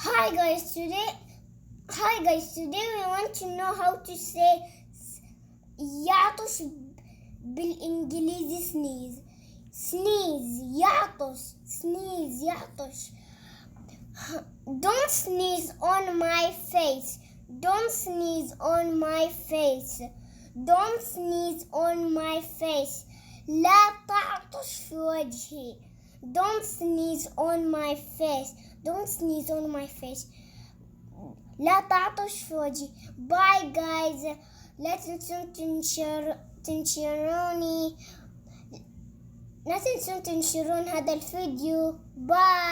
Hi guys, today we want to know how to say يعطس بالإنجليزي sneeze. Sneeze, يعطس, sneeze, يعطس. Don't sneeze on my face. Don't sneeze on my face. Don't sneeze on my face. لا تعطش في وجهي. Don't sneeze on my face. Don't sneeze on my face. لا تعطش في وجهي. Bye guys. لا تنسون تنشرون هذا الفيديو. Bye.